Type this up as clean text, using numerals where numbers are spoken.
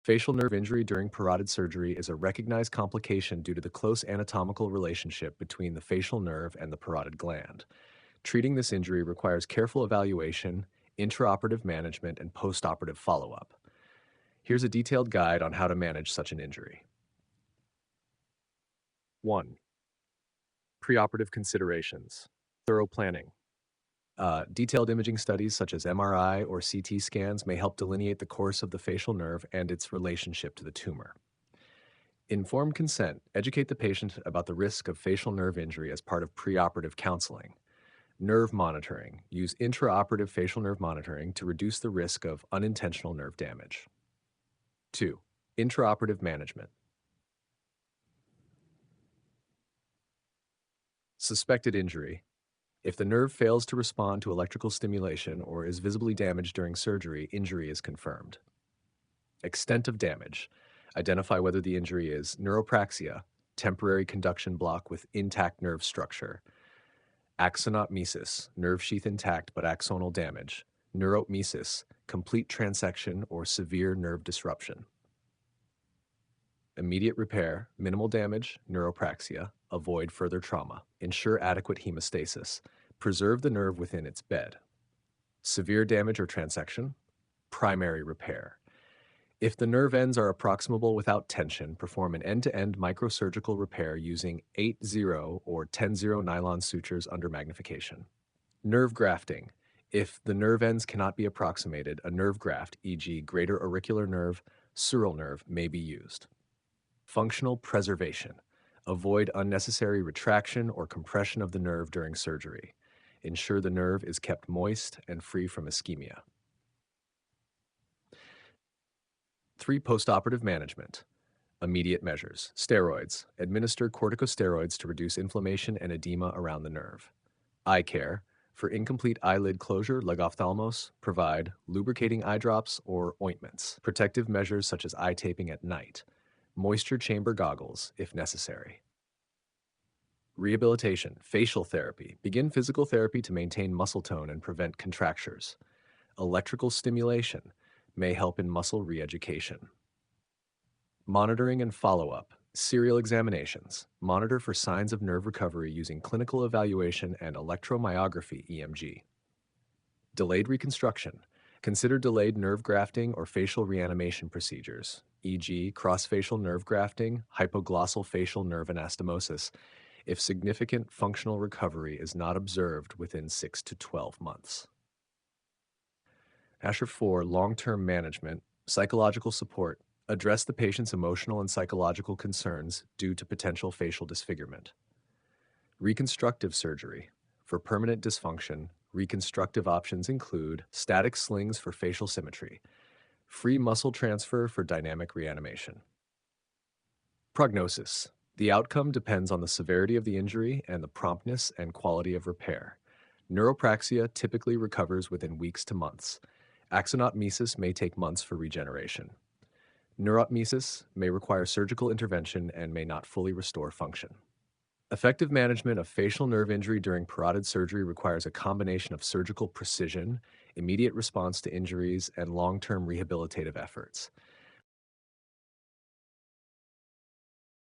Facial nerve injury during parotid surgery is a recognized complication due to the close anatomical relationship between the facial nerve and the parotid gland. Treating this injury requires careful evaluation, intraoperative management, and postoperative follow-up. Here's a detailed guide on how to manage such an injury. 1. Preoperative considerations. Thorough planning. Detailed imaging studies such as MRI or CT scans may help delineate the course of the facial nerve and its relationship to the tumor. Informed consent. Educate the patient about the risk of facial nerve injury as part of preoperative counseling. Nerve monitoring. Use intraoperative facial nerve monitoring to reduce the risk of unintentional nerve damage. 2. Intraoperative management. Suspected injury. If the nerve fails to respond to electrical stimulation or is visibly damaged during surgery, injury is confirmed. Extent of damage. Identify whether the injury is neuropraxia, temporary conduction block with intact nerve structure; axonotmesis, nerve sheath intact but axonal damage; neurotmesis, complete transection or severe nerve disruption. Immediate repair, minimal damage, neuropraxia, avoid further trauma, ensure adequate hemostasis, preserve the nerve within its bed. Severe damage or transection, primary repair. If the nerve ends are approximable without tension, perform an end-to-end microsurgical repair using 8-0 or 10-0 nylon sutures under magnification. Nerve grafting. If the nerve ends cannot be approximated, a nerve graft, e.g. greater auricular nerve, sural nerve, may be used. Functional preservation. Avoid unnecessary retraction or compression of the nerve during surgery. Ensure the nerve is kept moist and free from ischemia. 3. Postoperative management. Immediate measures. Steroids. Administer corticosteroids to reduce inflammation and edema around the nerve. Eye care. For incomplete eyelid closure, legophthalmos, provide lubricating eye drops or ointments. Protective measures such as eye taping at night. Moisture chamber goggles, if necessary. Rehabilitation. Facial therapy. Begin physical therapy to maintain muscle tone and prevent contractures. Electrical stimulation may help in muscle re-education. Monitoring and follow-up. Serial examinations. Monitor for signs of nerve recovery using clinical evaluation and electromyography (EMG). Delayed reconstruction. Consider delayed nerve grafting or facial reanimation procedures, e.g. cross-facial nerve grafting, hypoglossal facial nerve anastomosis, if significant functional recovery is not observed within 6 to 12 months. 4. Long-term management, psychological support. Address the patient's emotional and psychological concerns due to potential facial disfigurement. Reconstructive surgery. For permanent dysfunction, reconstructive options include static slings for facial symmetry, free muscle transfer for dynamic reanimation. Prognosis. The outcome depends on the severity of the injury and the promptness and quality of repair. Neuropraxia typically recovers within weeks to months. Axonotmesis may take months for regeneration. Neurotmesis may require surgical intervention and may not fully restore function. Effective management of facial nerve injury during parotid surgery requires a combination of surgical precision, immediate response to injuries, and long-term rehabilitative efforts.